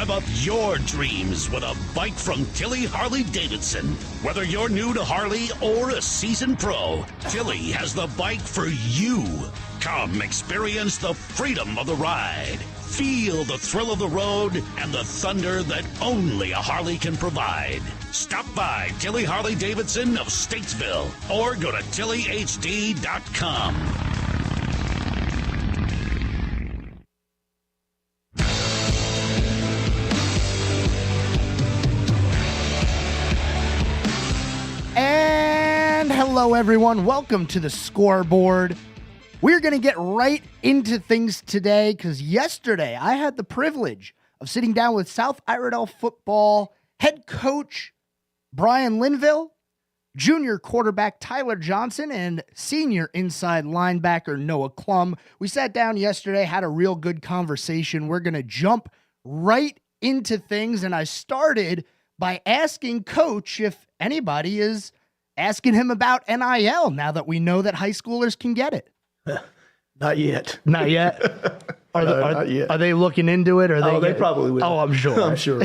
Rev up your dreams with a bike from Tilly Harley-Davidson. Whether you're new to Harley or a seasoned pro, Tilly has the bike for you. Come experience the freedom of the ride. Feel the thrill of the road and the thunder that only a Harley can provide. Stop by Tilly Harley-Davidson of Statesville or go to TillyHD.com. And hello, everyone. Welcome to the Scoreboard. We're going to get right into things today because yesterday I had the privilege of sitting down with South Iredell football head coach Brian Linville, junior quarterback Tyler Johnson, and senior inside linebacker Noah Klum. We sat down yesterday, had a real good conversation. We're going to jump right into things, and I started by asking Coach if anybody is asking him about NIL now that we know that high schoolers can get it. Not yet. Not yet? Not yet. Are they looking into it? They probably will. Oh, I'm sure. I'm sure.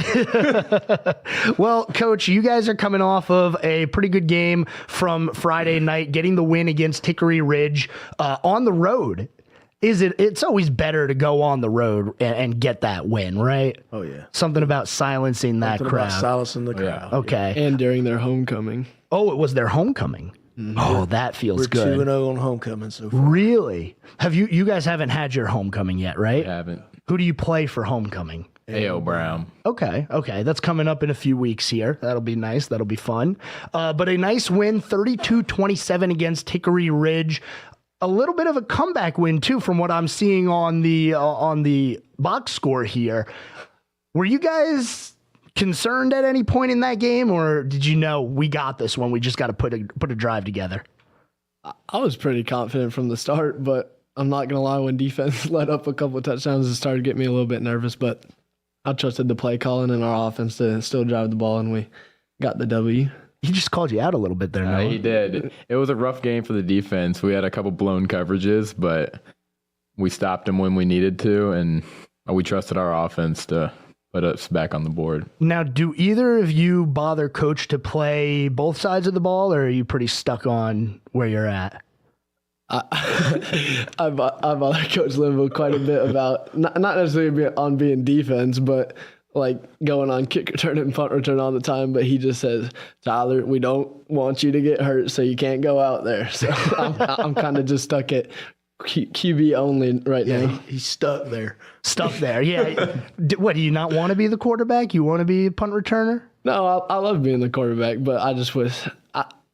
Well, Coach, you guys are coming off of a pretty good game from Friday night, getting the win against Hickory Ridge on the road. It's always better to go on the road and get that win, right? Oh, yeah. Something about silencing that crowd. About silencing the crowd. Yeah. Okay. And during their homecoming. Oh, it was their homecoming. Mm-hmm. Oh, that feels good. We're 2-0 on homecoming so far. Really? Have you guys haven't had your homecoming yet, right? We haven't. Who do you play for homecoming? A.O. Brown. Okay. That's coming up in a few weeks here. That'll be nice. That'll be fun. But a nice win, 32-27 against Hickory Ridge. A little bit of a comeback win, too, from what I'm seeing on the box score here. Were you guys concerned at any point in that game, or did you know we got this one? We just got to put a drive together. I was pretty confident from the start, but I'm not going to lie, when defense let up a couple of touchdowns, it started to get me a little bit nervous, but I trusted the play calling and our offense to still drive the ball, and we got the W. He just called you out a little bit there, Noah. He did. It was a rough game for the defense. We had a couple blown coverages, but we stopped them when we needed to, and we trusted our offense to put us back on the board. Now, do either of you bother Coach to play both sides of the ball, or are you pretty stuck on where you're at? I bother Coach Linville quite a bit about, not necessarily on being defense, but like going on kick return and punt return all the time. But he just says, Tyler, we don't want you to get hurt, so you can't go out there. So I'm kind of just stuck at QB only right now. He's stuck there. Yeah. What, do you not want to be the quarterback? You want to be a punt returner? No, I love being the quarterback, but I just wish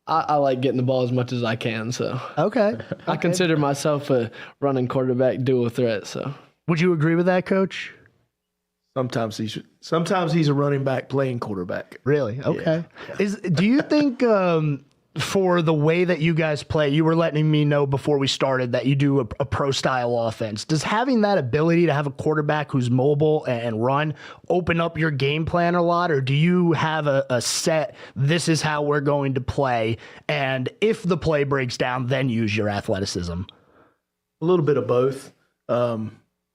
I like getting the ball as much as I can. So okay. I consider myself a running quarterback dual threat. So would you agree with that, Coach? Sometimes he's a running back playing quarterback. Really? Okay. Yeah. Do you think for the way that you guys play, you were letting me know before we started that you do a pro-style offense. Does having that ability to have a quarterback who's mobile and run open up your game plan a lot, or do you have a set, this is how we're going to play, and if the play breaks down, then use your athleticism? A little bit of both.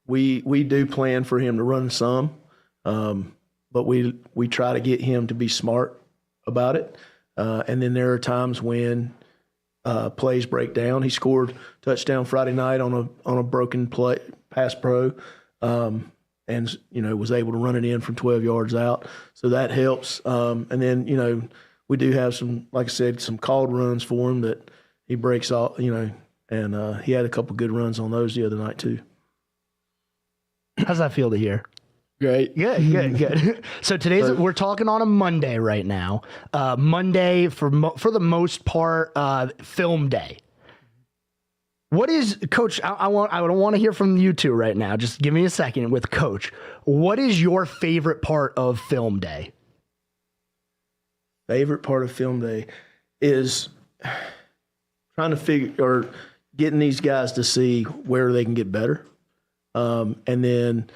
We do plan for him to run some, but we try to get him to be smart about it. And then there are times when plays break down. He scored touchdown Friday night on a broken play pass pro, and was able to run it in from 12 yards out. So that helps. And then we do have some, like I said, some called runs for him that he breaks off. And he had a couple good runs on those the other night too. How's that feel to hear? Great. Good. So we're talking on a Monday right now. Monday, for the most part, film day. What is, Coach, I don't want to hear from you two right now. Just give me a second with Coach. What is your favorite part of film day? Favorite part of film day is trying to figure, or getting these guys to see where they can get better. And then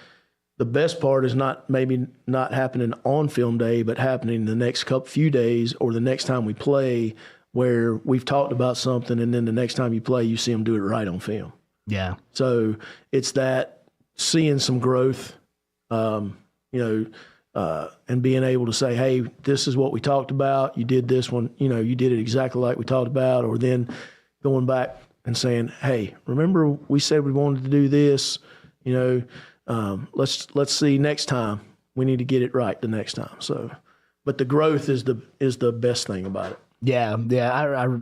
the best part is maybe not happening on film day, but happening the next few days or the next time we play, where we've talked about something, and then the next time you play, you see them do it right on film. Yeah. So it's that seeing some growth and being able to say, hey, this is what we talked about. You did this one, you did it exactly like we talked about. Or then going back and saying, hey, remember we said we wanted to do this, let's see next time. We need to get it right the next time. So, but the growth is the best thing about it. Yeah.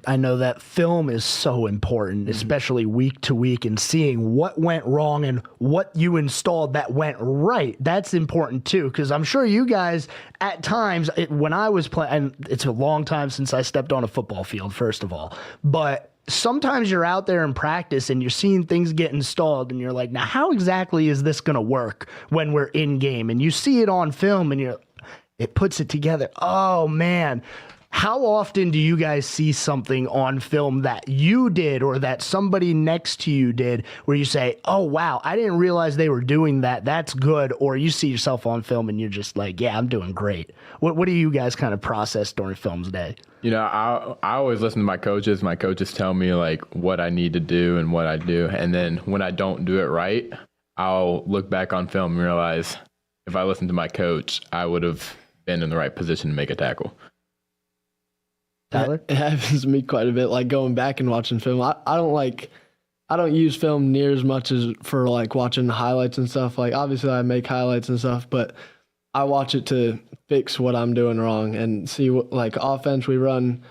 I know that film is so important, especially week to week, and seeing what went wrong and what you installed that went right. That's important too, because I'm sure you guys at times, when I was playing, and it's a long time since I stepped on a football field, first of all, but sometimes you're out there in practice and you're seeing things get installed and you're like, now how exactly is this going to work when we're in game? And you see it on film and it puts it together. Oh man. How often do you guys see something on film that you did or that somebody next to you did where you say, oh, wow, I didn't realize they were doing that. That's good. Or you see yourself on film and you're just like, yeah, I'm doing great. What do you guys kind of process during film's day? I always listen to my coaches. My coaches tell me like what I need to do and what I do. And then when I don't do it right, I'll look back on film and realize if I listened to my coach, I would have been in the right position to make a tackle. Tyler? It happens to me quite a bit, like going back and watching film. I don't use film near as much as for like watching highlights and stuff. Like obviously I make highlights and stuff, but I watch it to fix what I'm doing wrong and see what, like offense, we run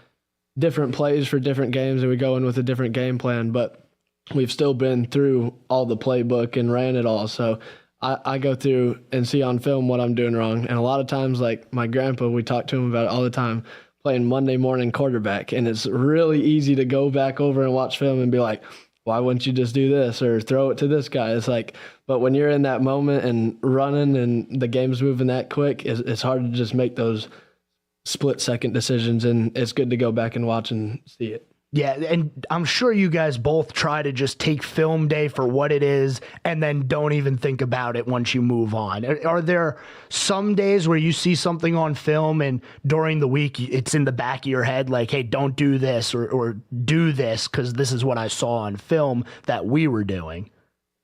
different plays for different games and we go in with a different game plan, but we've still been through all the playbook and ran it all. So I go through and see on film what I'm doing wrong. And a lot of times, like my grandpa, we talk to him about it all the time, playing Monday morning quarterback. And it's really easy to go back over and watch film and be like, why wouldn't you just do this or throw it to this guy? It's like, but when you're in that moment and running and the game's moving that quick, it's hard to just make those split-second decisions. And it's good to go back and watch and see it. Yeah, and I'm sure you guys both try to just take film day for what it is and then don't even think about it once you move on. Are there some days where you see something on film and during the week it's in the back of your head like, hey, don't do this or do this because this is what I saw on film that we were doing?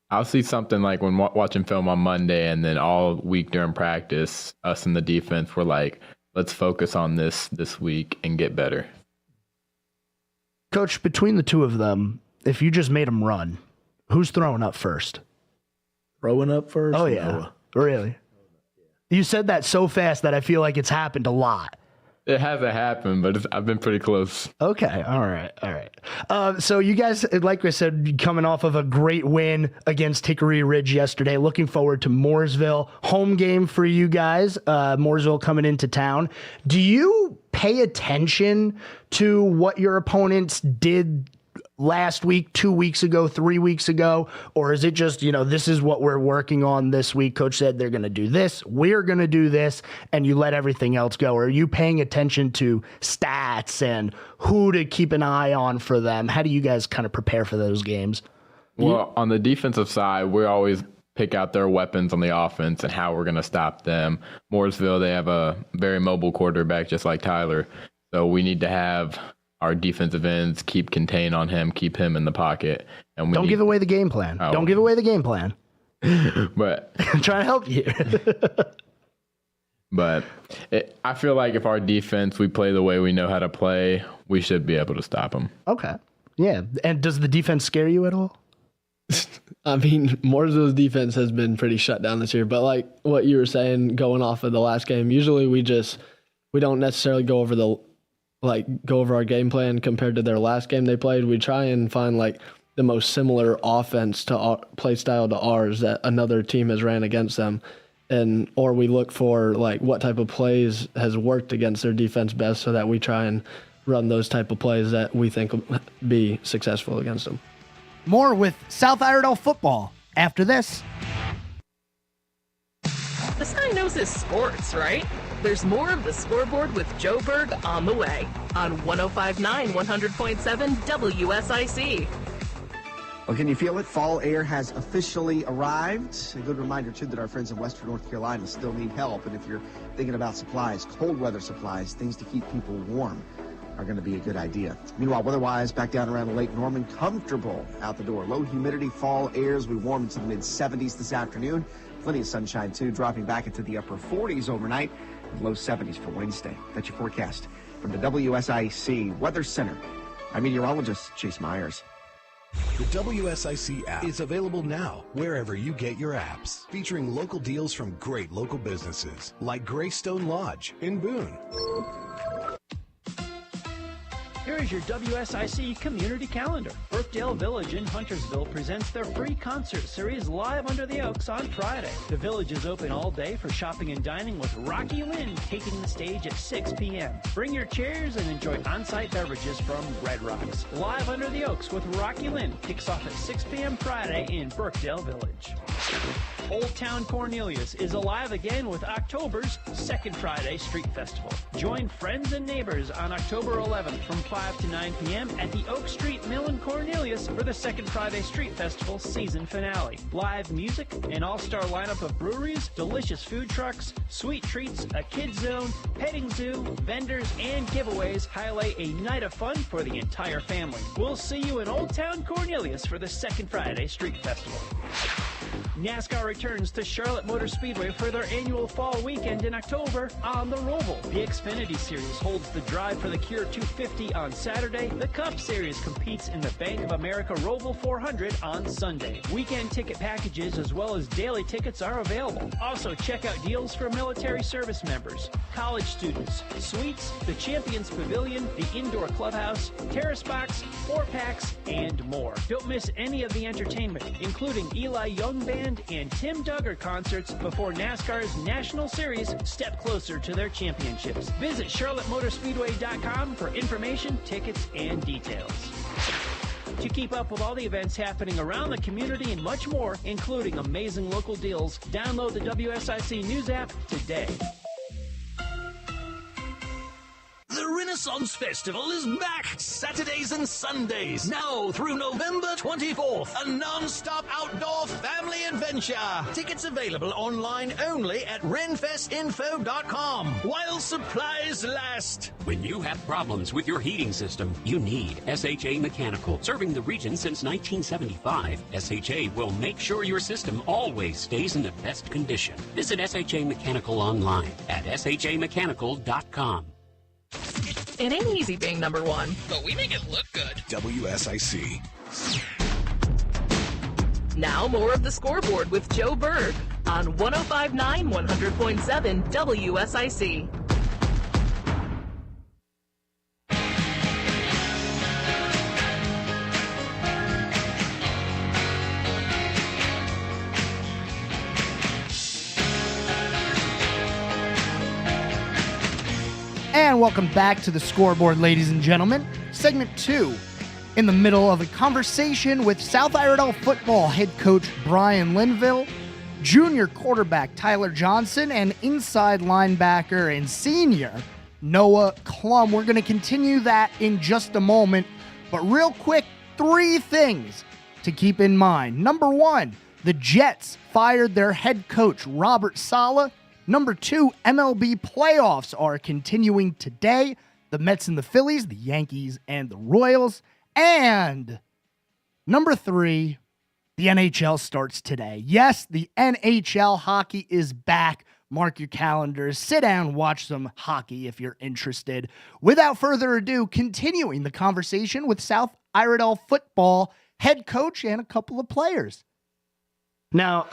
I'll see something like when watching film on Monday and then all week during practice, us in the defense were like, let's focus on this week and get better. Coach, between the two of them, if you just made them run, who's throwing up first? Throwing up first? Oh, yeah. Noah. Really? You said that so fast that I feel like it's happened a lot. It hasn't happened, but I've been pretty close. Okay. All right. So you guys, like I said, coming off of a great win against Hickory Ridge yesterday, looking forward to Mooresville. Home game for you guys, Mooresville coming into town. Do you pay attention to what your opponents did last week, 2 weeks ago, 3 weeks ago? Or is it just, this is what we're working on this week? Coach said they're going to do this. We're going to do this. And you let everything else go. Or are you paying attention to stats and who to keep an eye on for them? How do you guys kind of prepare for those games? Well, on the defensive side, we always pick out their weapons on the offense and how we're going to stop them. Mooresville, they have a very mobile quarterback just like Tyler. So we need to have our defensive ends keep contain on him, keep him in the pocket. And Don't give away the game plan. Oh. Don't give away the game plan. But I'm trying to help you. But I feel like if our defense, we play the way we know how to play, we should be able to stop them. Okay. Yeah. And does the defense scare you at all? I mean, Mooresville's defense has been pretty shut down this year, but like what you were saying, going off of the last game, usually we don't necessarily go over our game plan compared to their last game they played. We try and find like the most similar offense to our play style to ours that another team has ran against them. Or we look for like what type of plays has worked against their defense best so that we try and run those type of plays that we think will be successful against them. More with South Iredell football after this. This guy knows his sports, right? There's more of the Scoreboard with Joe Berg on the way on 105.9 100.7 WSIC. Well, can you feel it? Fall air has officially arrived. A good reminder, too, that our friends in Western North Carolina still need help. And if you're thinking about supplies, cold weather supplies, things to keep people warm are going to be a good idea. Meanwhile, weather-wise, back down around Lake Norman, comfortable out the door. Low humidity, fall airs. We warm into the mid-70s this afternoon. Plenty of sunshine, too, dropping back into the upper 40s overnight and low 70s for Wednesday. That's your forecast from the WSIC Weather Center. I'm meteorologist Chase Myers. The WSIC app is available now wherever you get your apps, featuring local deals from great local businesses like Greystone Lodge in Boone. Here is your WSIC community calendar. Brookdale Village in Huntersville presents their free concert series Live Under the Oaks on Friday. The Village is open all day for shopping and dining with Rocky Lynn taking the stage at 6 p.m. Bring your chairs and enjoy on-site beverages from Red Rocks. Live Under the Oaks with Rocky Lynn kicks off at 6 p.m. Friday in Brookdale Village. Old Town Cornelius is alive again with October's Second Friday Street Festival. Join friends and neighbors on October 11th from 5 to 9 p.m. at the Oak Street Mill in Cornelius for the Second Friday Street Festival season finale. Live music, an all-star lineup of breweries, delicious food trucks, sweet treats, a kids zone, petting zoo, vendors, and giveaways highlight a night of fun for the entire family. We'll see you in Old Town Cornelius for the Second Friday Street Festival. NASCAR returns to Charlotte Motor Speedway for their annual fall weekend in October on the Roval. The Xfinity Series holds the Drive for the Cure 250 on Saturday. The Cup Series competes in the Bank of America Roval 400 on Sunday. Weekend ticket packages as well as daily tickets are available. Also, check out deals for military service members, college students, suites, the Champions Pavilion, the Indoor Clubhouse, Terrace Box, 4-packs, and more. Don't miss any of the entertainment, including Eli Young Band and Tim Duggar concerts before NASCAR's National Series step closer to their championships. Visit CharlotteMotorspeedway.com for information, tickets, and details. To keep up with all the events happening around the community and much more, including amazing local deals, download the WSIC News app today. The Renaissance Festival is back Saturdays and Sundays, now through November 24th. A non-stop outdoor family adventure. Tickets available online only at renfestinfo.com while supplies last. When you have problems with your heating system, you need SHA Mechanical. Serving the region since 1975, SHA will make sure your system always stays in the best condition. Visit SHA Mechanical online at shamechanical.com. It ain't easy being number one, but we make it look good. WSIC. Now more of the Scoreboard with Joe Berg on 105.9 100.7 WSIC. And welcome back to the Scoreboard, ladies and gentlemen. Segment 2, in the middle of a conversation with South Iredell football head coach Brian Linville, junior quarterback Tyler Johnson, and inside linebacker and senior Noah Klum. We're going to continue that in just a moment, but real quick, 3 things to keep in mind. Number 1, the Jets fired their head coach Robert Saleh. Number 2, MLB playoffs are continuing today. The Mets and the Phillies, the Yankees and the Royals. And number 3, the NHL starts today. Yes, the NHL hockey is back. Mark your calendars. Sit down, watch some hockey if you're interested. Without further ado, continuing the conversation with South Iredell football head coach and a couple of players. Now,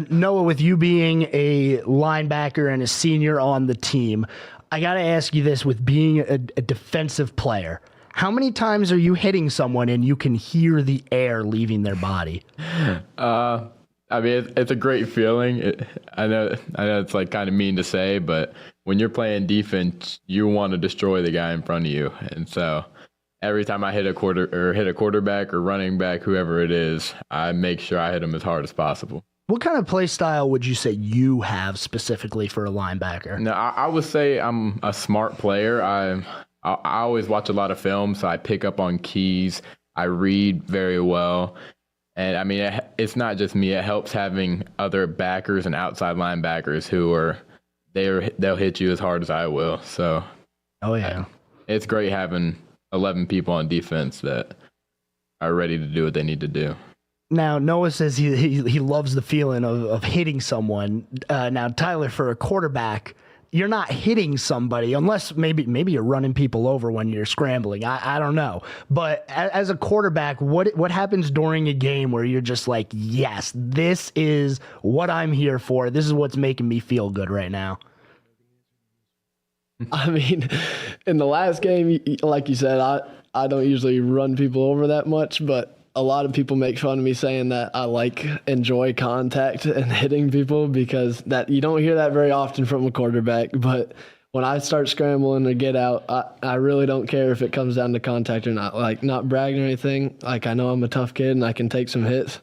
Noah, with you being a linebacker and a senior on the team, I got to ask you this, with being a defensive player, how many times are you hitting someone and you can hear the air leaving their body? I mean, it's a great feeling. I know it's like kind of mean to say, but when you're playing defense, you want to destroy the guy in front of you. And so every time I hit a quarterback or running back, whoever it is, I make sure I hit them as hard as possible. What kind of play style would you say you have specifically for a linebacker? No, I would say I'm a smart player. I always watch a lot of film, so I pick up on keys. I read very well. And, I mean, it's not just me. It helps having other backers and outside linebackers who they'll hit you as hard as I will. So, oh yeah, it's great having 11 people on defense that are ready to do what they need to do. Now, Noah says he loves the feeling of hitting someone. Now, Tyler, for a quarterback, you're not hitting somebody unless maybe you're running people over when you're scrambling. I don't know. But as a quarterback, what happens during a game where you're just like, yes, this is what I'm here for. This is what's making me feel good right now. I mean, in the last game, like you said, I don't usually run people over that much, but a lot of people make fun of me saying that I enjoy contact and hitting people, because that you don't hear that very often from a quarterback. But when I start scrambling to get out, I really don't care if it comes down to contact or not. Like, not bragging or anything. Like, I know I'm a tough kid and I can take some hits.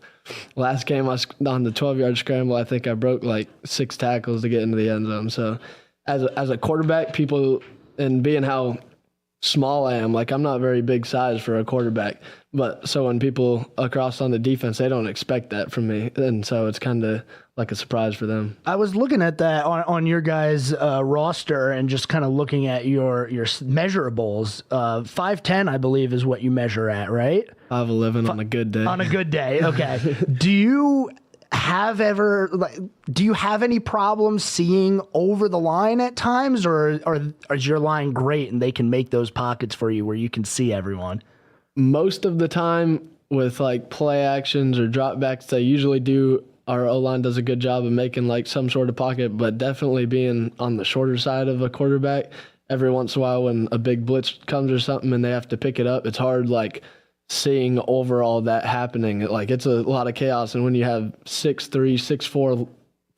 Last game, on the 12-yard scramble, I think I broke 6 tackles to get into the end zone. So as a quarterback, people, and being how small I am, I'm not very big size for a quarterback, but so when people across on the defense, they don't expect that from me, and so it's kind of like a surprise for them. I was looking at that on your guys' roster and just kind of looking at your measurables. 5'10", I believe, is what you measure at, right? 5'11" on a good day. On a good day, okay. Do you have any problems seeing over the line at times, or is your line great and they can make those pockets for you where you can see everyone? Most of the time with play actions or dropbacks, they usually do. Our O-line does a good job of making some sort of pocket, but definitely being on the shorter side of a quarterback, every once in a while when a big blitz comes or something and they have to pick it up, it's hard seeing overall that happening. It's a lot of chaos, and when you have 6'3", 6'4"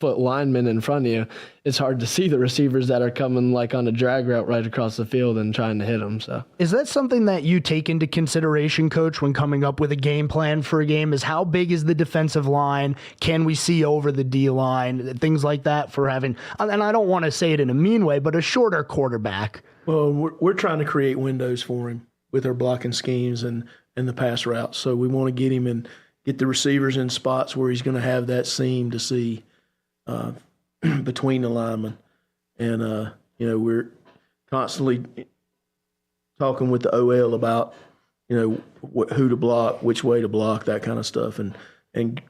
foot linemen in front of you, it's hard to see the receivers that are coming on a drag route right across the field and trying to hit them. So, is that something that you take into consideration, Coach, when coming up with a game plan for a game? Is how big is the defensive line? Can we see over the D line? Things like that for having, and I don't want to say it in a mean way, but a shorter quarterback. Well, we're trying to create windows for him with our blocking schemes and the pass routes. So we want to get him and get the receivers in spots where he's going to have that seam to see between the linemen. And, we're constantly talking with the OL about, who to block, which way to block, that kind of stuff, and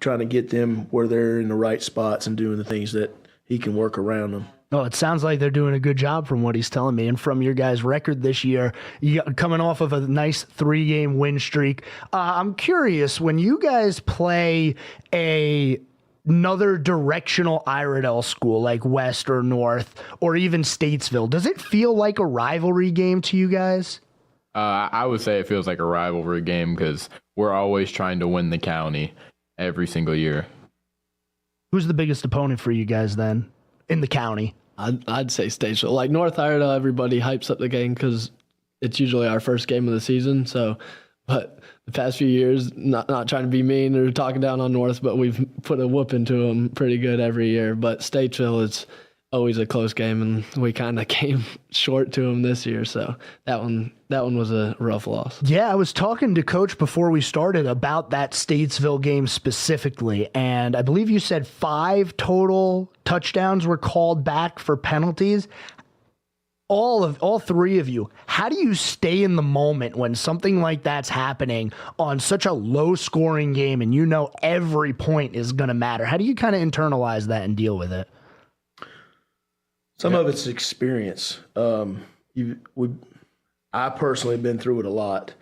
trying to get them where they're in the right spots and doing the things that he can work around them. Oh, it sounds like they're doing a good job from what he's telling me. And from your guys' record this year, coming off of a nice 3-game win streak, I'm curious, when you guys play another directional Iredell school like West or North or even Statesville, does it feel like a rivalry game to you guys? I would say it feels like a rivalry game because we're always trying to win the county every single year. Who's the biggest opponent for you guys then in the county? I'd say Statesville. North Iredell, everybody hypes up the game because it's usually our first game of the season. So, but the past few years, not trying to be mean or talking down on North, but we've put a whoop into them pretty good every year. But Statesville, it's always a close game, and we kind of came short to them this year. So that one was a rough loss. Yeah, I was talking to Coach before we started about that Statesville game specifically, and I believe you said 5 total touchdowns were called back for penalties. All 3 of you, how do you stay in the moment when something like that's happening on such a low-scoring game and every point is going to matter? How do you kind of internalize that and deal with it? Some of it's experience. I personally have been through it a lot.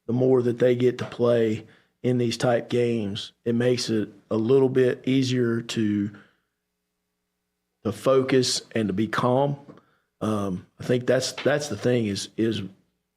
The more that they get to play in these type games, it makes it a little bit easier to focus and to be calm. I think that's the thing is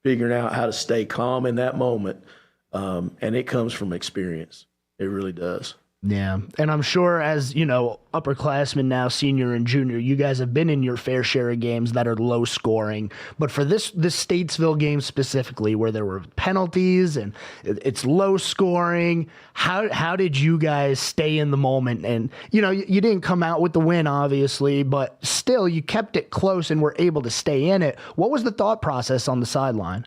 figuring out how to stay calm in that moment, and it comes from experience. It really does. Yeah, and I'm sure as, upperclassmen now, senior and junior, you guys have been in your fair share of games that are low scoring. But for this Statesville game specifically, where there were penalties and it's low scoring, how did you guys stay in the moment? And, you didn't come out with the win, obviously, but still you kept it close and were able to stay in it. What was the thought process on the sideline?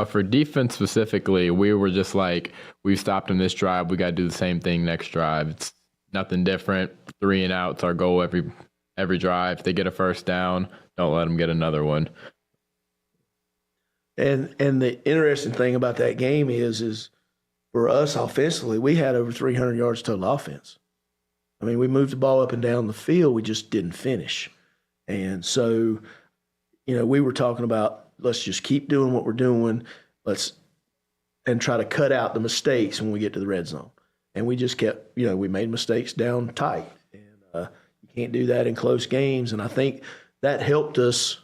For defense specifically, we were just we stopped in this drive. We got to do the same thing next drive. It's nothing different. 3 and out's our goal every drive. If they get a first down, don't let them get another one. And the interesting thing about that game is for us offensively, we had over 300 yards total offense. I mean, we moved the ball up and down the field. We just didn't finish. And so, we were talking about let's just keep doing what we're doing. And try to cut out the mistakes when we get to the red zone. And we just kept, we made mistakes down tight. And you can't do that in close games. And I think that helped us,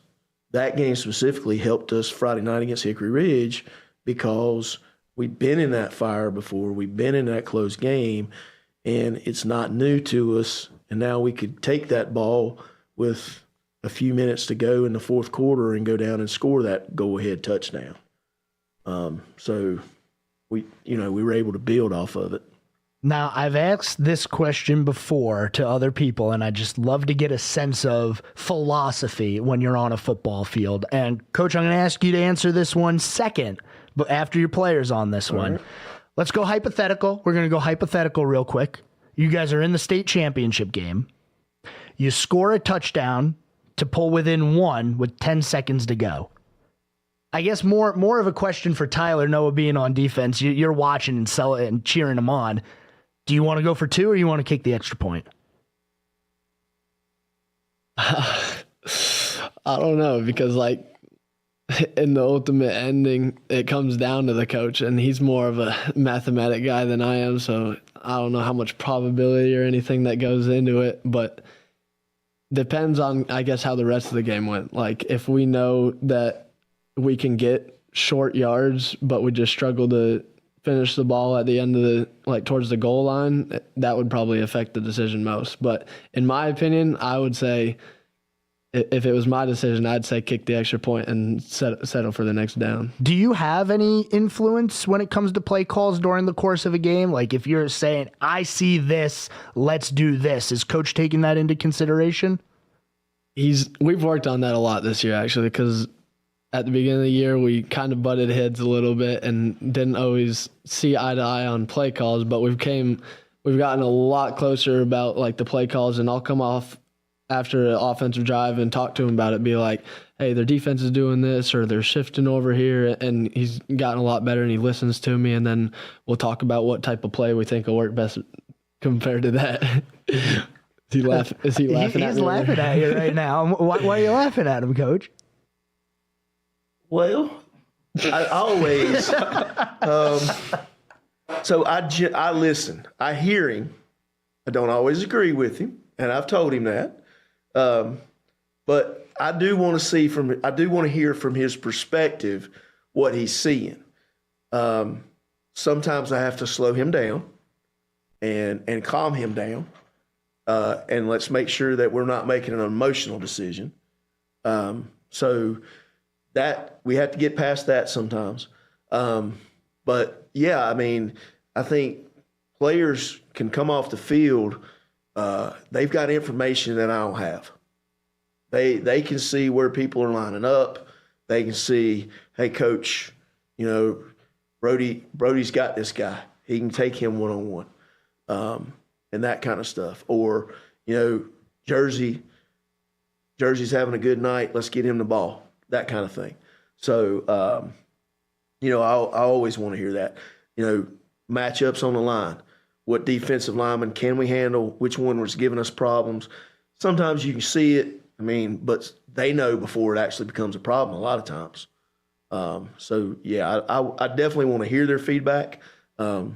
that game specifically helped us Friday night against Hickory Ridge because we've been in that fire before. We've been in that close game, and it's not new to us. And now we could take that ball with a few minutes to go in the fourth quarter and go down and score that go-ahead touchdown. So we were able to build off of it. Now, I've asked this question before to other people, and I just love to get a sense of philosophy when you're on a football field. And, Coach, I'm going to ask you to answer this one second, but after your players on this one. Right. Let's go hypothetical. We're going to go hypothetical real quick. You guys are in the state championship game. You score a touchdown to pull within 1 with 10 seconds to go. I guess more of a question for Tyler, Noah being on defense. You're watching and cheering him on. Do you want to go for 2 or you want to kick the extra point? I don't know, because in the ultimate ending, it comes down to the coach, and he's more of a mathematic guy than I am, so I don't know how much probability or anything that goes into it, but depends on, I guess, how the rest of the game went. If we know that we can get short yards, but we just struggle to finish the ball at the end of the, towards the goal line, that would probably affect the decision most. But in my opinion, I would say if it was my decision, I'd say kick the extra point and settle for the next down. Do you have any influence when it comes to play calls during the course of a game? If you're saying, I see this, let's do this, is Coach taking that into consideration? We've worked on that a lot this year, actually, because at the beginning of the year, we kind of butted heads a little bit and didn't always see eye to eye on play calls, but we've gotten a lot closer about the play calls, and I'll come off after an offensive drive and talk to him about it, be like, hey, their defense is doing this or they're shifting over here, and he's gotten a lot better and he listens to me, and then we'll talk about what type of play we think will work best compared to that. Is he laughing at me? He's laughing at you right now. Why are you laughing at him, Coach? Well, I always so I listen. I hear him. I don't always agree with him, and I've told him that. But I do want to hear from his perspective what he's seeing. Sometimes I have to slow him down and calm him down, and let's make sure that we're not making an emotional decision. So that we have to get past that sometimes. But yeah, I mean, I think players can come off the field. They've got information that I don't have. They can see where people are lining up. They can see, hey, coach, Brody's got this guy. He can take him one-on-one, and that kind of stuff. Or, Jersey's having a good night. Let's get him the ball. That kind of thing. So, I always want to hear that. Matchups on the line. What defensive lineman can we handle? Which one was giving us problems? Sometimes you can see it, but they know before it actually becomes a problem a lot of times. So, yeah, I definitely want to hear their feedback. Like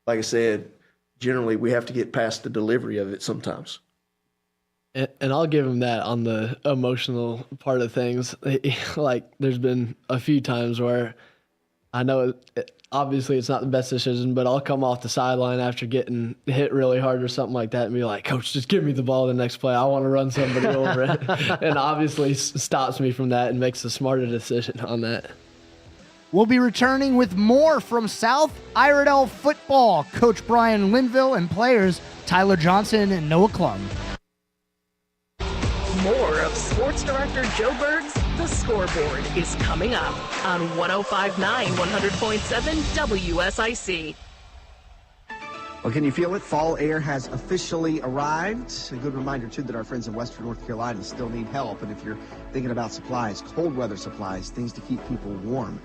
I said, generally we have to get past the delivery of it sometimes. And I'll give him that on the emotional part of things. There's been a few times where I know obviously it's not the best decision, but I'll come off the sideline after getting hit really hard or something like that and be like, Coach, just give me the ball the next play. I want to run somebody over it. And obviously stops me from that and makes a smarter decision on that. We'll be returning with more from South Iredell football. Coach Brian Linville and players Tyler Johnson and Noah Klum. More of Sports Director Joe Berg's The Scoreboard is coming up on 105.9 100.7 WSIC. Well, can you feel it? Fall air has officially arrived. A good reminder, too, that our friends in Western North Carolina still need help. And if you're thinking about supplies, cold weather supplies, things to keep people warm,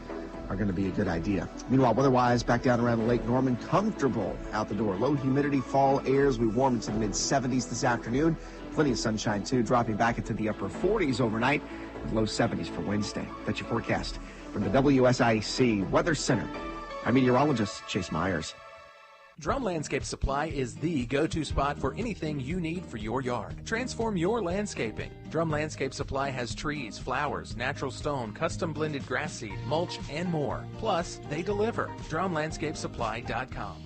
are going to be a good idea. Meanwhile, weather-wise, back down around Lake Norman, comfortable out the door. Low humidity, fall airs. We warm into the mid-70s this afternoon. Plenty of sunshine, too, dropping back into the upper 40s overnight with low 70s for Wednesday. That's your forecast from the WSIC Weather Center. I'm meteorologist Chase Myers. Drum Landscape Supply is the go-to spot for anything you need for your yard. Transform your landscaping. Drum Landscape Supply has trees, flowers, natural stone, custom blended grass seed, mulch, and more. Plus, they deliver. DrumLandscapeSupply.com.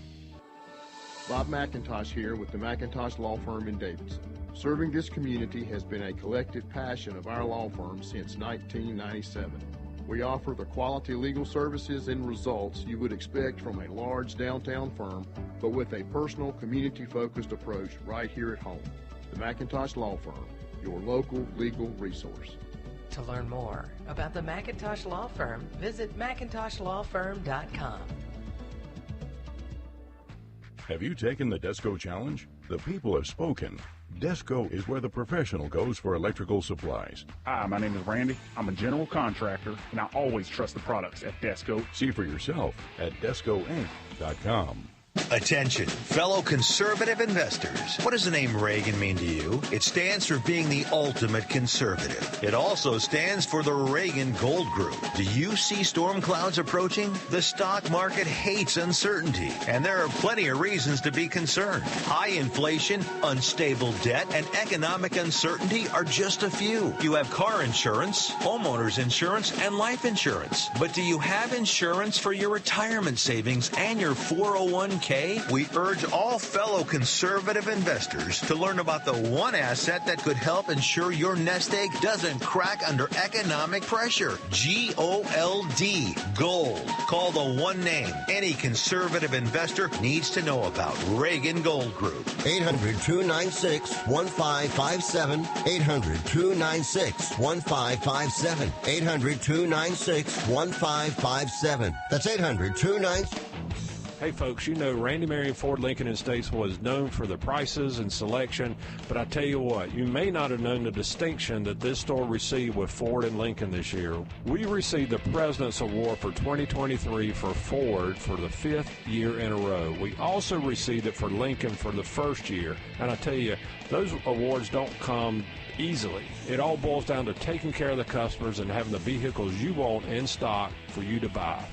Bob McIntosh here with the McIntosh Law Firm in Davidson. Serving this community has been a collective passion of our law firm since 1997. We offer the quality legal services and results you would expect from a large downtown firm, but with a personal, community-focused approach right here at home. The McIntosh Law Firm, your local legal resource. To learn more about the McIntosh Law Firm, visit McIntoshlawfirm.com. Have you taken the Desco Challenge? The people have spoken. Desco is where the professional goes for electrical supplies. Hi, my name is Randy. I'm a general contractor, and I always trust the products at Desco. See for yourself at DescoInc.com. Attention, fellow conservative investors. What does the name Reagan mean to you? It stands for being the ultimate conservative. It also stands for the Reagan Gold Group. Do you see storm clouds approaching? The stock market hates uncertainty, and there are plenty of reasons to be concerned. High inflation, unstable debt, and economic uncertainty are just a few. You have car insurance, homeowners insurance, and life insurance. But do you have insurance for your retirement savings and your 401k? We urge all fellow conservative investors to learn about the one asset that could help ensure your nest egg doesn't crack under economic pressure. G-O-L-D, gold. Call the one name any conservative investor needs to know about. Reagan Gold Group. 800-296-1557. 800-296-1557. 800-296-1557. That's 800-296. Hey folks, you know Randy Marion Ford Lincoln in Statesville is known for the prices and selection, but I tell you what, you may not have known the distinction that this store received with Ford and Lincoln this year. We received the President's Award for 2023 for Ford for the 5th year in a row. We also received it for Lincoln for the first year, and I tell you, those awards don't come easily. It all boils down to taking care of the customers and having the vehicles you want in stock for you to buy.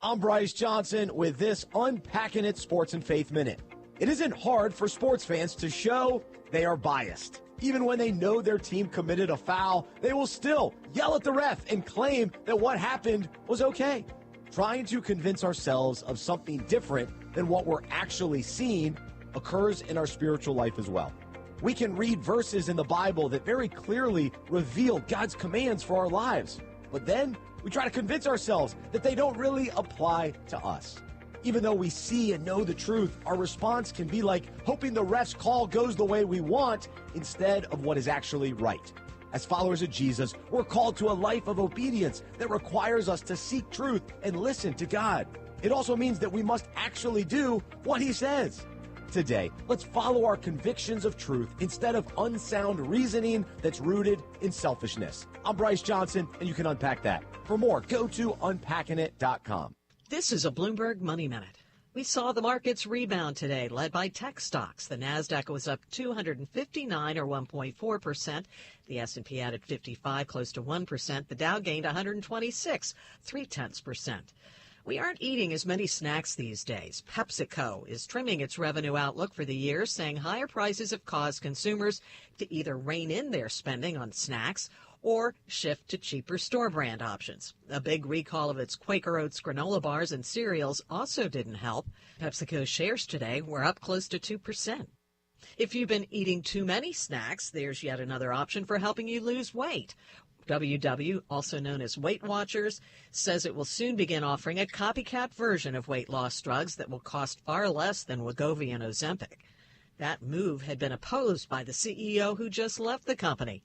I'm Bryce Johnson with this Unpacking It Sports and Faith Minute. It isn't hard for sports fans to show they are biased. Even when they know their team committed a foul, they will still yell at the ref and claim that what happened was okay. Trying to convince ourselves of something different than what we're actually seeing occurs in our spiritual life as well. We can read verses in the Bible that very clearly reveal God's commands for our lives, but then we try to convince ourselves that they don't really apply to us. Even though we see and know the truth, our response can be like hoping the ref's call goes the way we want instead of what is actually right. As followers of Jesus, we're called to a life of obedience that requires us to seek truth and listen to God. It also means that we must actually do what He says. Today, let's follow our convictions of truth instead of unsound reasoning that's rooted in selfishness. I'm Bryce Johnson, and you can unpack that. For more, go to unpackingit.com. This is a Bloomberg Money Minute. We saw the markets rebound today, led by tech stocks. The Nasdaq was up 259 or 1.4%. The S&P added 55, close to 1%. The Dow gained 126, 0.3%. We aren't eating as many snacks these days. PepsiCo is trimming its revenue outlook for the year, saying higher prices have caused consumers to either rein in their spending on snacks or shift to cheaper store brand options. A big recall of its Quaker Oats granola bars and cereals also didn't help. PepsiCo shares today were up close to 2%. If you've been eating too many snacks, there's yet another option for helping you lose weight. WW, also known as Weight Watchers, says it will soon begin offering a copycat version of weight loss drugs that will cost far less than Wegovy and Ozempic. That move had been opposed by the CEO who just left the company.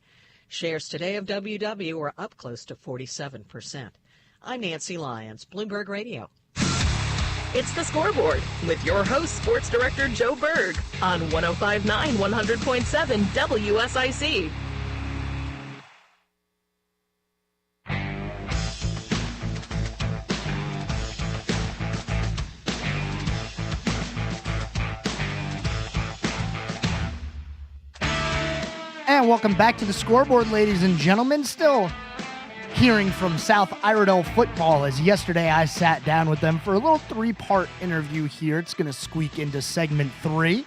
Shares today of WW were up close to 47%. I'm Nancy Lyons, Bloomberg Radio. It's the Scoreboard with your host, Sports Director Joe Berg on 105.9 100.7 WSIC. And welcome back to the Scoreboard, ladies and gentlemen. Still hearing from South Iredell football, as yesterday I sat down with them for a little 3-part interview here. It's going to squeak into segment 3.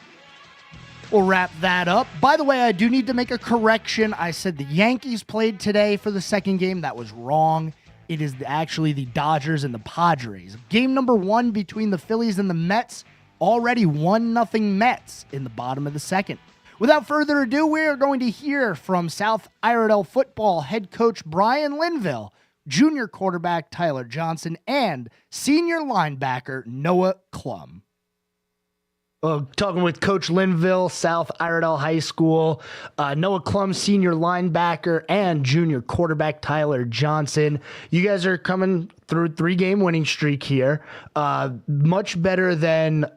We'll wrap that up. By the way, I do need to make a correction. I said the Yankees played today for the second game. That was wrong. It is actually the Dodgers and the Padres. Game number 1 between the Phillies and the Mets, already 1-0 Mets in the bottom of the second. Without further ado, we are going to hear from South Iredell football head coach Brian Linville, junior quarterback Tyler Johnson, and senior linebacker Noah Klum. Talking with Coach Linville, South Iredell High School, Noah Klum, senior linebacker, and junior quarterback Tyler Johnson. You guys are coming through a 3-game winning streak here. Much better than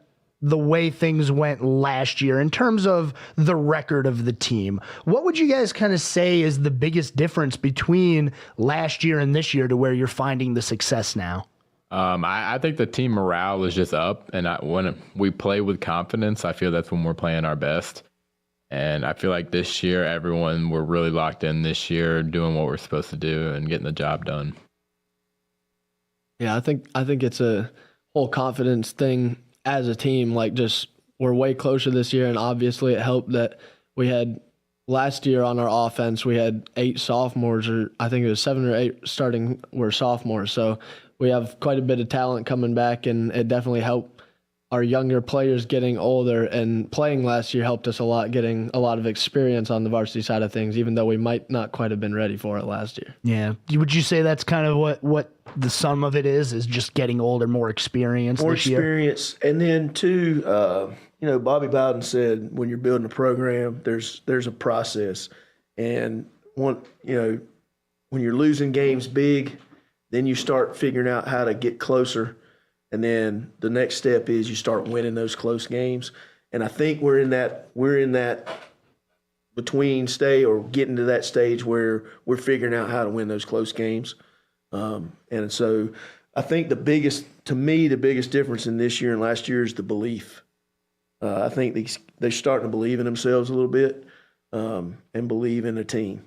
the way things went last year in terms of the record of the team. What would you guys kind of say is the biggest difference between last year and this year to where you're finding the success now? I think the team morale is just up, and when we play with confidence, I feel that's when we're playing our best. And I feel like this year, we're really locked in this year, doing what we're supposed to do and getting the job done. Yeah, I think it's a whole confidence thing as a team. Like, just we're way closer this year, and obviously it helped that we had last year on our offense, we had 8 sophomores, or I think it was 7 or 8 starting were sophomores. So we have quite a bit of talent coming back, and it definitely helped our younger players getting older, and playing last year helped us a lot, getting a lot of experience on the varsity side of things, even though we might not quite have been ready for it last year. Yeah. Would you say that's kind of what the sum of it is just getting older, more experience this year? More experience. And then, too, Bobby Bowden said when you're building a program, there's a process. And, when you're losing games big, then you start figuring out how to get closer. And then the next step is you start winning those close games. And I think we're in that between stage, or getting to that stage where we're figuring out how to win those close games. And so I think the biggest difference in this year and last year is the belief. I think they're starting to believe in themselves a little bit, and believe in the team.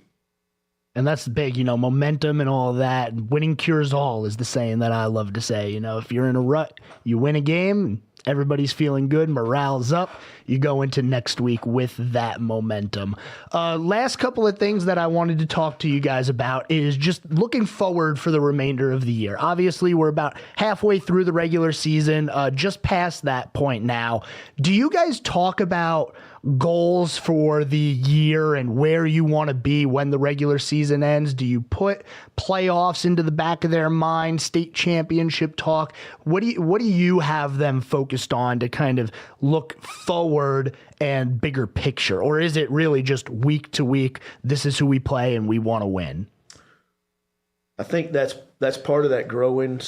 And that's big, momentum and all of that. Winning cures all is the saying that I love to say. If you're in a rut, you win a game, everybody's feeling good, morale's up, you go into next week with that momentum. Last couple of things that I wanted to talk to you guys about is just looking forward for the remainder of the year. Obviously, we're about halfway through the regular season, just past that point now. Do you guys talk about goals for the year and where you want to be when the regular season ends? Do you put playoffs into the back of their mind, state championship talk? What do you have them focused on to kind of look forward and bigger picture? Or is it really just week to week, this is who we play and we want to win? I think that's part of that growing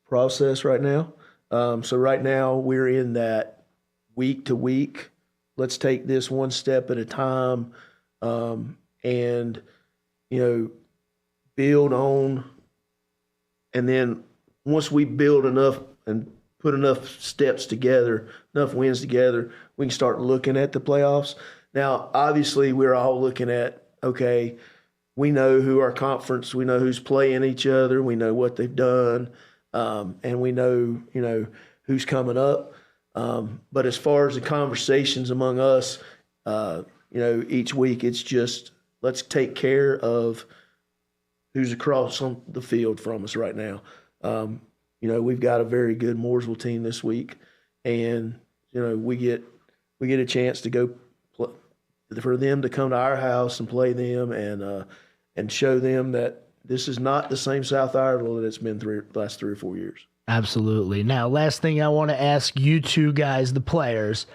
process right now. So right now we're in that week to week, let's take this one step at a time, and, build on. And then once we build enough and put enough steps together, enough wins together, we can start looking at the playoffs. Now, obviously, we're all looking at, okay, we know who our conference, we know who's playing each other, we know what they've done, and we know, who's coming up. But as far as the conversations among us, each week, it's just let's take care of who's across on the field from us right now. We've got a very good Mooresville team this week, and we get a chance to go for them to come to our house and play them, and show them that this is not the same South Iredell that it's been the last 3 or 4 years. Absolutely. Now, last thing I want to ask you two guys, the players.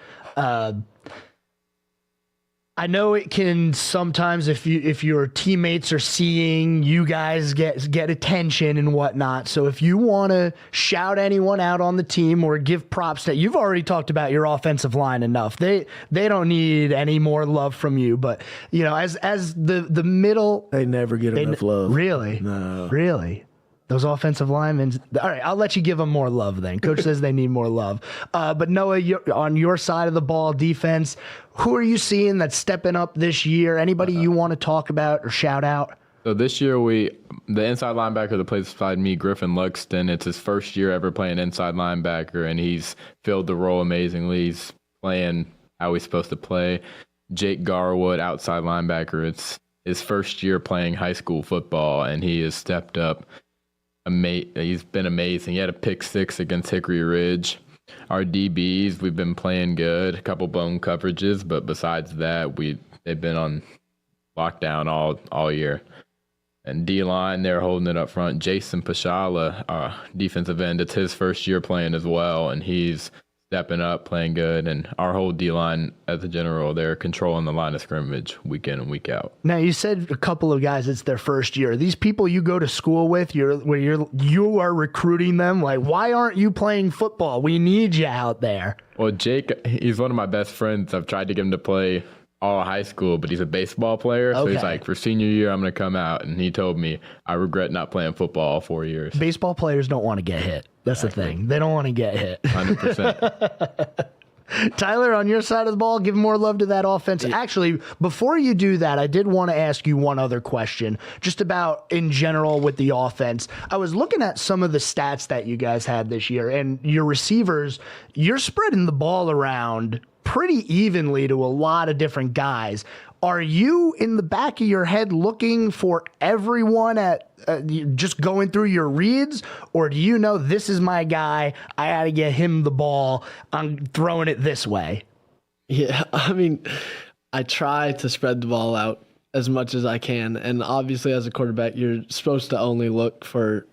I know it can sometimes, if your teammates are seeing you guys get attention and whatnot. So if you want to shout anyone out on the team or give props that you've already talked about your offensive line enough, they don't need any more love from you. But as the middle, they never get enough love. Really, no, really. Those offensive linemen. All right, I'll let you give them more love then. Coach says they need more love. But Noah, on your side of the ball, defense, who are you seeing that's stepping up this year? Anybody you want to talk about or shout out? So this year, the inside linebacker that plays beside me, Griffin Luxton, it's his first year ever playing inside linebacker, and he's filled the role amazingly. He's playing how he's supposed to play. Jake Garwood, outside linebacker, it's his first year playing high school football, and he has stepped up. He's been amazing. He had a pick 6 against Hickory Ridge. Our DBs, we've been playing good, a couple blown coverages, but besides that, they've been on lockdown all year. And D-line, they're holding it up front. Jason Pashala, defensive end, it's his first year playing as well, and he's stepping up, playing good. And our whole D-line, as a general, they're controlling the line of scrimmage week in and week out. Now, you said a couple of guys, it's their first year. These people you go to school with, you are recruiting them. Like, why aren't you playing football? We need you out there. Well, Jake, he's one of my best friends. I've tried to get him to play all high school, but he's a baseball player. So he's like, for senior year, I'm going to come out. And he told me, I regret not playing football all 4 years. Baseball players don't want to get hit. That's the thing. They don't want to get hit. 100%. Tyler, on your side of the ball, give more love to that offense. Actually, before you do that, I did want to ask you one other question, just about in general with the offense. I was looking at some of the stats that you guys had this year, and your receivers, you're spreading the ball around pretty evenly to a lot of different guys. Are you in the back of your head looking for everyone at just going through your reads, or do you know this is my guy, I got to get him the ball, I'm throwing it this way? Yeah, I mean, I try to spread the ball out as much as I can, and obviously as a quarterback, you're supposed to only look for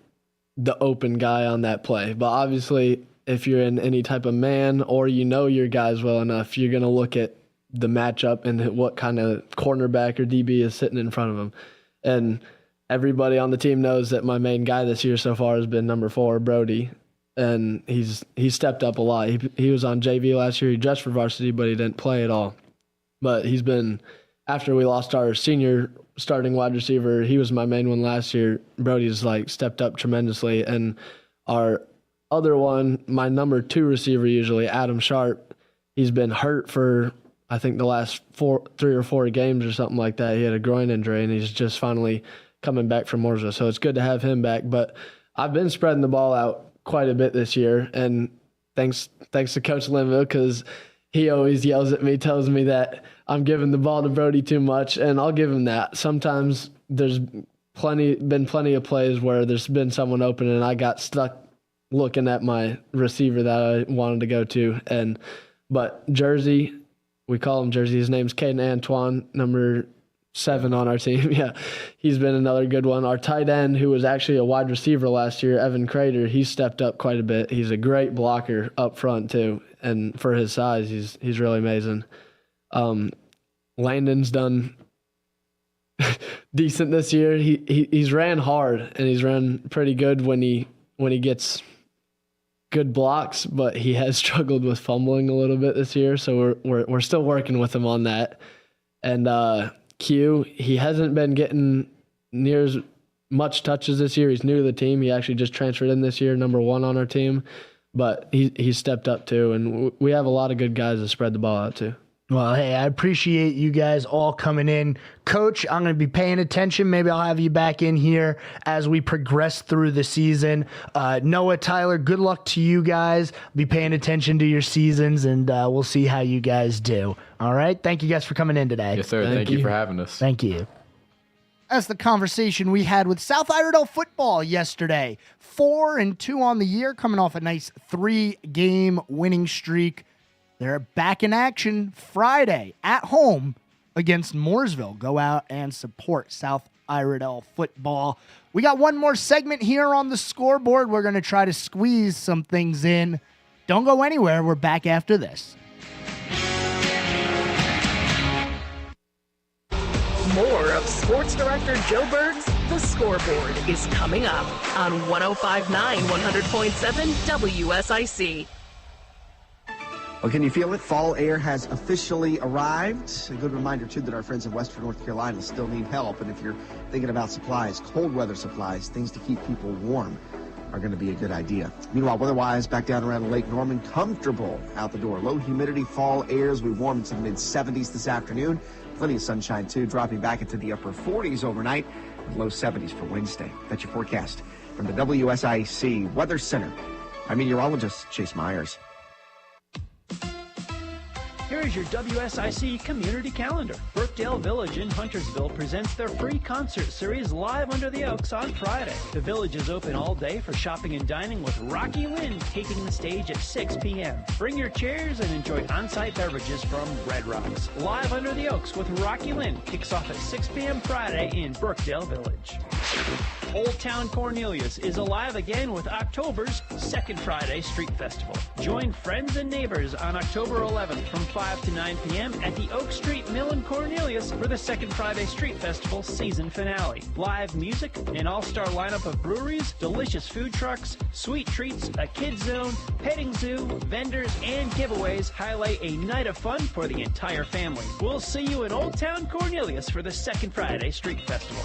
the open guy on that play, but obviously if you're in any type of man or you know your guys well enough, you're going to look at the matchup and what kind of cornerback or DB is sitting in front of him. And everybody on the team knows that my main guy this year so far has been number 4, Brody. And he's stepped up a lot. He was on JV last year. He dressed for varsity, but he didn't play at all. But he's been, after we lost our senior starting wide receiver, he was my main one last year. Brody's stepped up tremendously. And our other one, my number 2 receiver usually, Adam Sharp, he's been hurt for, I think, the last 3 or 4 games or something like that. He had a groin injury, and he's just finally coming back from Mooresville. So it's good to have him back. But I've been spreading the ball out quite a bit this year, and thanks to Coach Linville, because he always yells at me, tells me that I'm giving the ball to Brody too much, and I'll give him that. Sometimes there's been plenty of plays where there's been someone open, and I got stuck looking at my receiver that I wanted to go to. But Jersey, we call him Jersey. His name's Caden Antoine, number 7 on our team. Yeah, he's been another good one. Our tight end, who was actually a wide receiver last year, Evan Crater, he's stepped up quite a bit. He's a great blocker up front too, and for his size, he's really amazing. Landon's done decent this year. He's ran hard, and he's ran pretty good when he gets good blocks, but he has struggled with fumbling a little bit this year, so we're still working with him on that. And Q, he hasn't been getting near as much touches this year. He's new to the team. He actually just transferred in this year, number 1 on our team, but he's stepped up too, and we have a lot of good guys to spread the ball out to. Well, hey, I appreciate you guys all coming in. Coach, I'm going to be paying attention. Maybe I'll have you back in here as we progress through the season. Noah, Tyler, good luck to you guys. Be paying attention to your seasons, and we'll see how you guys do. All right? Thank you guys for coming in today. Yes, sir. Thank you for having us. Thank you. That's the conversation we had with South Iredell football yesterday. 4-2 on the year, coming off a nice 3-game winning streak. They're back in action Friday at home against Mooresville. Go out and support South Iredell football. We got one more segment here on the scoreboard. We're going to try to squeeze some things in. Don't go anywhere. We're back after this. More of Sports Director Joe Berg's The Scoreboard is coming up on 105.9 100.7 WSIC. Well, can you feel it? Fall air has officially arrived. A good reminder, too, that our friends in Western North Carolina still need help. And if you're thinking about supplies, cold weather supplies, things to keep people warm are going to be a good idea. Meanwhile, weather-wise, back down around Lake Norman, comfortable out the door. Low humidity, fall airs. We warm into the mid-70s this afternoon. Plenty of sunshine, too, dropping back into the upper 40s overnight with low 70s for Wednesday. That's your forecast from the WSIC Weather Center. I'm meteorologist Chase Myers. Here is your WSIC community calendar. Brookdale Village in Huntersville presents their free concert series Live Under the Oaks on Friday. The Village is open all day for shopping and dining with Rocky Lynn taking the stage at 6 p.m. Bring your chairs and enjoy on-site beverages from Red Rocks. Live Under the Oaks with Rocky Lynn kicks off at 6 p.m. Friday in Brookdale Village. Old Town Cornelius is alive again with October's Second Friday Street Festival. Join friends and neighbors on October 11th from 5 to 9 p.m. at the Oak Street Mill in Cornelius for the Second Friday Street Festival season finale. Live music, an all-star lineup of breweries, delicious food trucks, sweet treats, a kids zone, petting zoo, vendors, and giveaways highlight a night of fun for the entire family. We'll see you in Old Town Cornelius for the Second Friday Street Festival.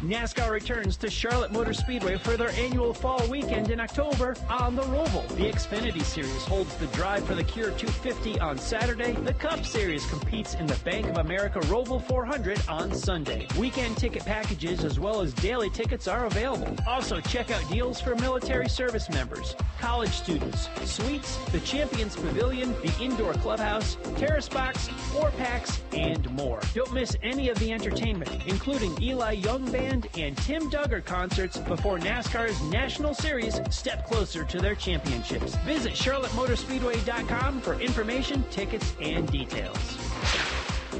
NASCAR returns to Charlotte Motor Speedway for their annual fall weekend in October on the Roval. The Xfinity Series holds the Drive for the Cure 250 on Saturday. The Cup Series competes in the Bank of America Roval 400 on Sunday. Weekend ticket packages as well as daily tickets are available. Also, check out deals for military service members, college students, suites, the Champions Pavilion, the Indoor Clubhouse, Terrace Box, 4-packs, and more. Don't miss any of the entertainment, including Eli Young Band and Tim Duggar concerts before NASCAR's National Series step closer to their championships. Visit CharlotteMotorspeedway.com for information, tickets, and details.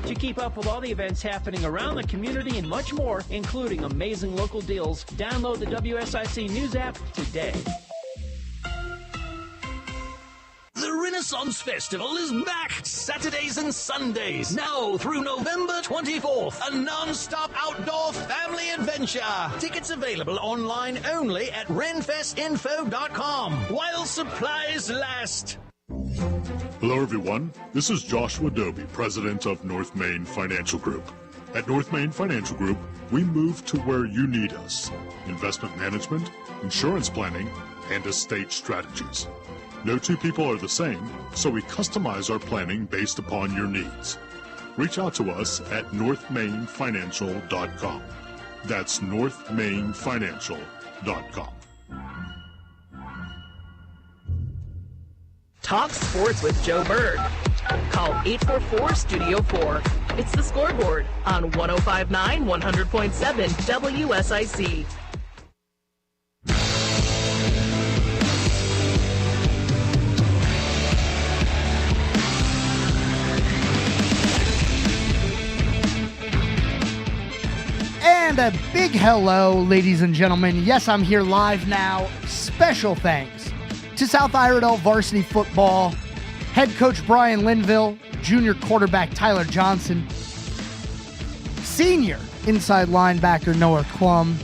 To keep up with all the events happening around the community and much more, including amazing local deals, download the WSIC News app today. The Renaissance Festival is back Saturdays and Sundays, now through November 24th. A non-stop outdoor family adventure. Tickets available online only at renfestinfo.com while supplies last. Hello, everyone. This is Joshua Doby, president of North Main Financial Group. At North Main Financial Group, we move to where you need us. Investment management, insurance planning, and estate strategies. No two people are the same, so we customize our planning based upon your needs. Reach out to us at northmainfinancial.com. That's northmainfinancial.com. Talk sports with Joe Berg. Call 844-STUDIO-4. It's the Scoreboard on 105.9, 100.7 WSIC. And a big hello, ladies and gentlemen. Yes, I'm here live now. Special thanks to South Iredell Varsity Football, head coach Brian Linville, junior quarterback Tyler Johnson, senior inside linebacker Noah Klum.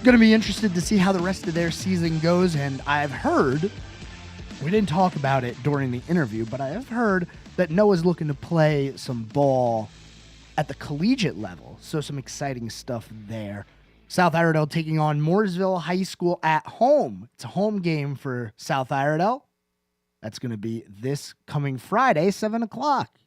Going to be interested to see how the rest of their season goes, and I've heard, we didn't talk about it during the interview, but I have heard that Noah's looking to play some ball at the collegiate level, so some exciting stuff there. South Iredell taking on Mooresville High School at home. It's a home game for South Iredell. That's going to be this coming Friday, 7 o'clock.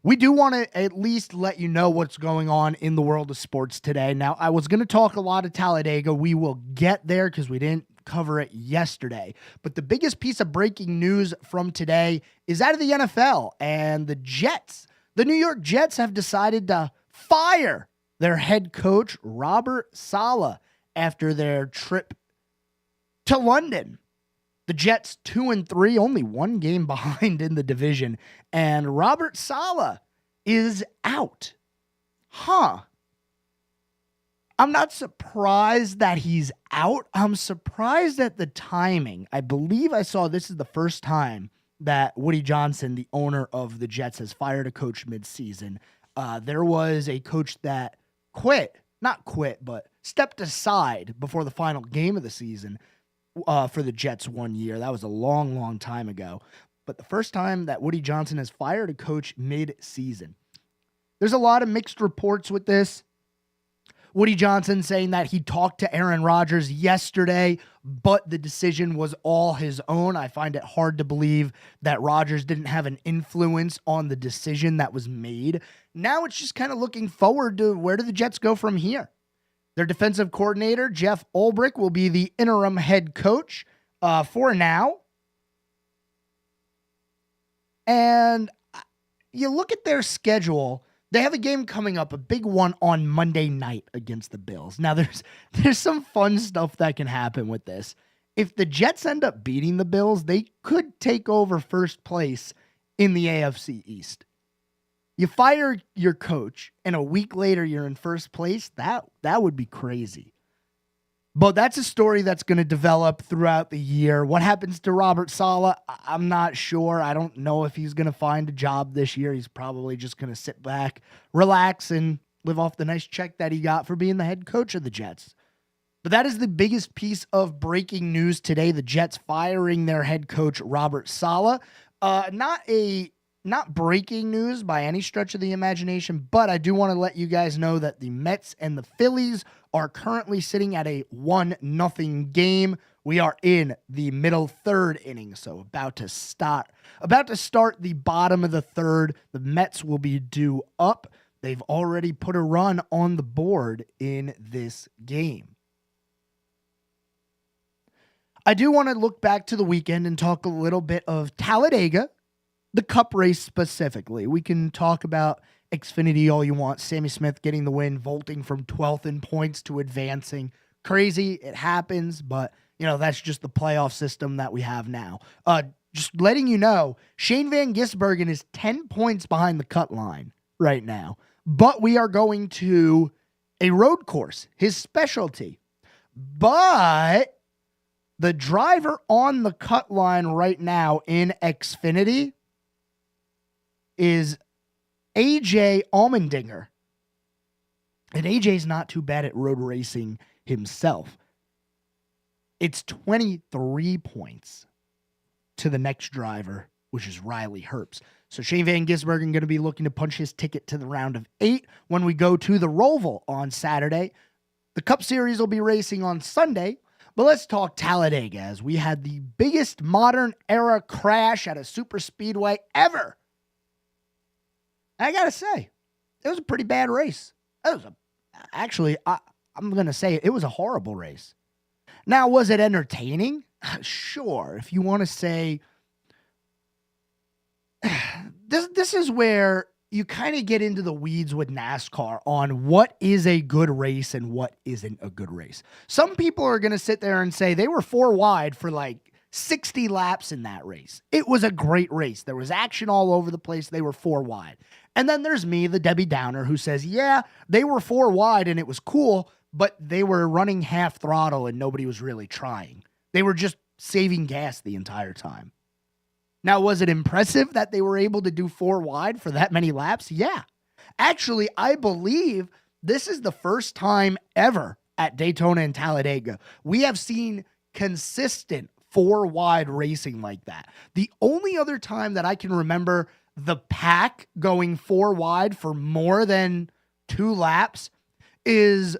We do want to at least let you know what's going on in the world of sports today. Now, I was going to talk a lot of Talladega. We will get there because we didn't cover it yesterday. But the biggest piece of breaking news from today is out of the NFL and the Jets. The New York Jets have decided to fire their head coach, Robert Saleh, after their trip to London. The Jets 2-3, only one game behind in the division, and Robert Saleh is out. I'm not surprised that he's out. I'm surprised at the timing. I believe I saw this is the first time that Woody Johnson, the owner of the Jets, has fired a coach midseason. There was a coach that but stepped aside before the final game of the season. for the Jets one year. That was a long, long time ago. But the first time that Woody Johnson has fired a coach mid-season. There's a lot of mixed reports with this. Woody Johnson saying that he talked to Aaron Rodgers yesterday, but the decision was all his own. I find it hard to believe that Rodgers didn't have an influence on the decision that was made. Now it's just kind of looking forward to where do the Jets go from here. Their defensive coordinator, Jeff Ulbrich, will be the interim head coach for now. And you look at their schedule. They have a game coming up, a big one on Monday night against the Bills. Now, there's some fun stuff that can happen with this. If the Jets end up beating the Bills, they could take over first place in the AFC East. You fire your coach, and a week later you're in first place. That would be crazy. But that's a story that's going to develop throughout the year. What happens to Robert Saleh, I'm not sure. I don't know if he's going to find a job this year. He's probably just going to sit back, relax, and live off the nice check that he got for being the head coach of the Jets. But that is the biggest piece of breaking news today. The Jets firing their head coach, Robert Saleh. Not breaking news by any stretch of the imagination, but I do want to let you guys know that the Mets and the Phillies are currently sitting at a 1-0 game. We are in the middle third inning, so about to start the bottom of the third. The Mets will be due up. They've already put a run on the board in this game. I do want to look back to the weekend and talk a little bit of Talladega. The Cup race specifically. We can talk about Xfinity all you want. Sammy Smith getting the win, vaulting from 12th in points to advancing. Crazy, it happens, but that's just the playoff system that we have now. Just letting you know, Shane Van Gisbergen is 10 points behind the cut line right now. But we are going to a road course, his specialty. But the driver on the cut line right now in Xfinity is AJ Allmendinger. And AJ's not too bad at road racing himself. It's 23 points to the next driver, which is Riley Herbst. So Shane Van Gisbergen going to be looking to punch his ticket to the round of 8 when we go to the Roval on Saturday. The Cup Series will be racing on Sunday. But let's talk Talladega, as we had the biggest modern era crash at a super speedway ever. I got to say, it was a pretty bad race. I'm going to say it was a horrible race. Now, was it entertaining? Sure. If you want to say, this is where you kind of get into the weeds with NASCAR on what is a good race and what isn't a good race. Some people are going to sit there and say they were 4 wide for like 60 laps in that race. It was a great race. There was action all over the place. They were 4 wide. And then there's me, the Debbie Downer, who says, yeah, they were 4 wide and it was cool, but they were running half throttle and nobody was really trying. They were just saving gas the entire time. Now, was it impressive that they were able to do 4 wide for that many laps? Yeah. Actually, I believe this is the first time ever at Daytona and Talladega we have seen consistent 4 wide racing like that. The only other time that I can remember the pack going 4 wide for more than 2 laps is,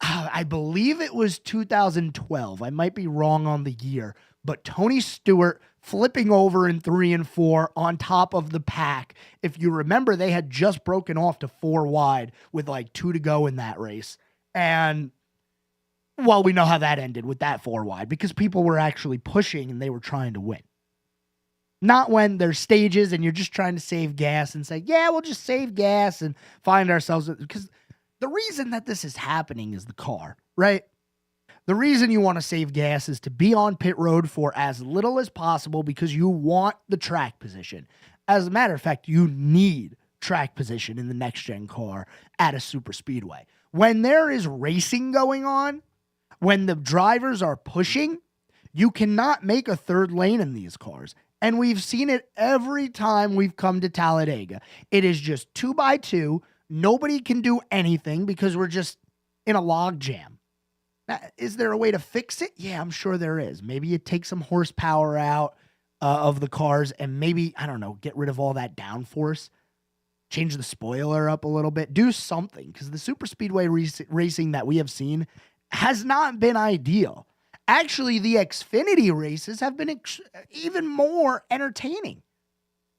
I believe it was 2012. I might be wrong on the year, but Tony Stewart flipping over in 3 and 4 on top of the pack. If you remember, they had just broken off to 4 wide with like 2 to go in that race. And well, we know how that ended with that 4 wide because people were actually pushing and they were trying to win. Not when there's stages and you're just trying to save gas and say, yeah, we'll just save gas and find ourselves. Because the reason that this is happening is the car, right? The reason you want to save gas is to be on pit road for as little as possible because you want the track position. As a matter of fact, you need track position in the next-gen car at a super speedway. When there is racing going on, when the drivers are pushing, you cannot make a third lane in these cars. And we've seen it every time we've come to Talladega. It is just 2x2. Nobody can do anything because we're just in a log jam. Now, is there a way to fix it? Yeah, I'm sure there is. Maybe you take some horsepower out of the cars and maybe, I don't know, get rid of all that downforce, change the spoiler up a little bit, do something, because the super speedway racing that we have seen has not been ideal. Actually, the Xfinity races have been even more entertaining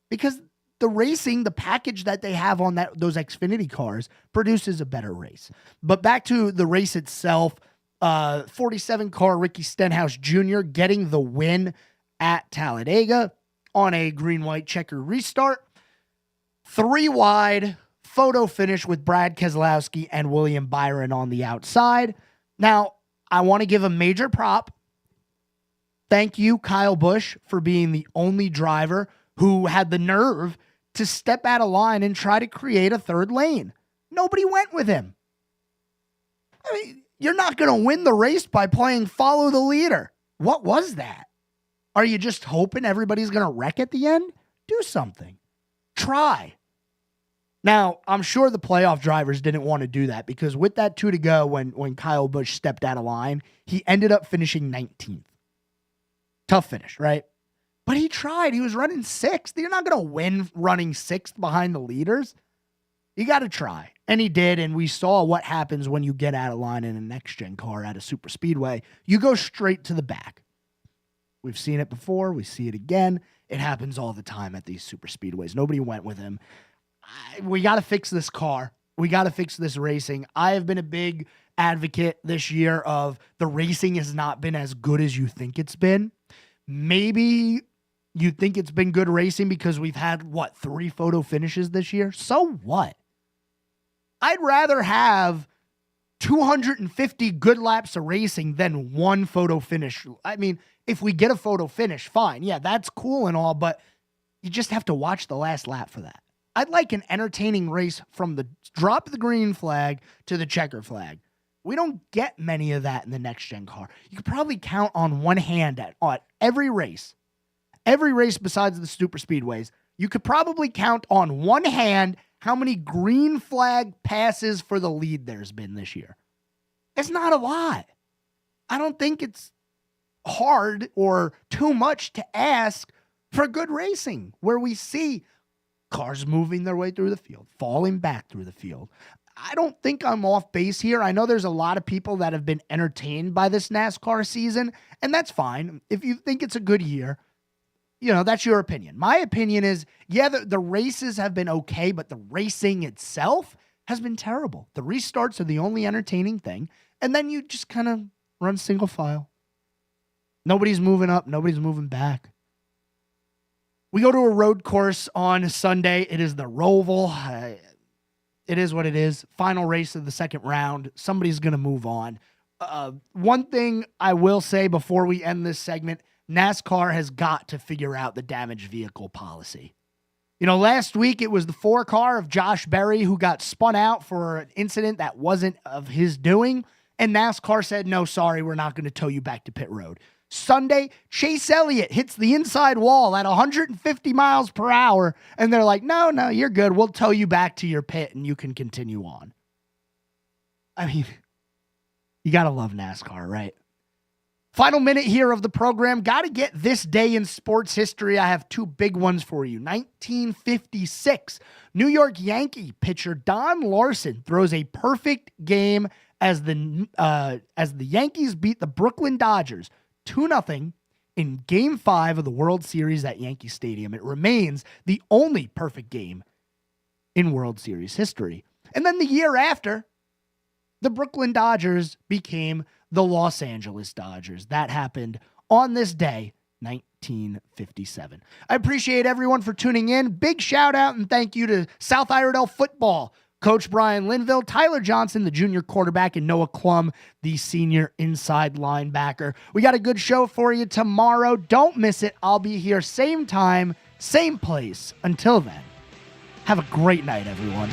because the racing, the package that they have on those Xfinity cars produces a better race. But back to the race itself, 47 car Ricky Stenhouse Jr. getting the win at Talladega on a green-white checker restart. 3 wide, photo finish with Brad Keselowski and William Byron on the outside. Now, I want to give a major prop. Thank you, Kyle Busch, for being the only driver who had the nerve to step out of line and try to create a third lane. Nobody went with him. I mean, you're not going to win the race by playing follow the leader. What was that? Are you just hoping everybody's going to wreck at the end? Do something. Try. Now, I'm sure the playoff drivers didn't want to do that because with that 2 to go, when Kyle Busch stepped out of line, he ended up finishing 19th. Tough finish, right? But he tried. He was running 6th. You're not going to win running 6th behind the leaders. You got to try. And he did, and we saw what happens when you get out of line in a next-gen car at a super speedway. You go straight to the back. We've seen it before. We see it again. It happens all the time at these super speedways. Nobody went with him. We got to fix this car. We got to fix this racing. I have been a big advocate this year of the racing has not been as good as you think it's been. Maybe you think it's been good racing because we've had, 3 photo finishes this year? So what? I'd rather have 250 good laps of racing than 1 photo finish. I mean, if we get a photo finish, fine. Yeah, that's cool and all, but you just have to watch the last lap for that. I'd like an entertaining race from the drop of the green flag to the checker flag. We don't get many of that in the next-gen car. You could probably count on one hand at every race besides the super speedways, you could probably count on one hand how many green flag passes for the lead there's been this year. It's not a lot. I don't think it's hard or too much to ask for good racing where we see cars moving their way through the field, falling back through the field. I don't think I'm off base here. I know there's a lot of people that have been entertained by this NASCAR season, and that's fine. If you think it's a good year, that's your opinion. My opinion is, the races have been okay, but the racing itself has been terrible. The restarts are the only entertaining thing, and then you just kind of run single file. Nobody's moving up. Nobody's moving back. We go to a road course on Sunday. It is the Roval. It is what it is. Final race of the second round. Somebody's going to move on. One thing I will say before we end this segment, NASCAR has got to figure out the damaged vehicle policy. Last week it was the 4 car of Josh Berry who got spun out for an incident that wasn't of his doing, and NASCAR said, no, sorry, we're not going to tow you back to pit road. Sunday, Chase Elliott hits the inside wall at 150 miles per hour, and they're like, no, you're good. We'll tow you back to your pit, and you can continue on. I mean, you got to love NASCAR, right? Final minute here of the program. Got to get this day in sports history. I have 2 big ones for you. 1956, New York Yankee pitcher Don Larson throws a perfect game as the Yankees beat the Brooklyn Dodgers 2-0 in Game 5 of the World Series at Yankee Stadium. It remains the only perfect game in World Series history. And then the year after, the Brooklyn Dodgers became the Los Angeles Dodgers. That happened on this day, 1957. I appreciate everyone for tuning in. Big shout out and thank you to South Iredell football, Coach Brian Linville, Tyler Johnson, the junior quarterback, and Noah Klum, the senior inside linebacker. We got a good show for you tomorrow. Don't miss it. I'll be here same time, same place. Until then, have a great night, everyone.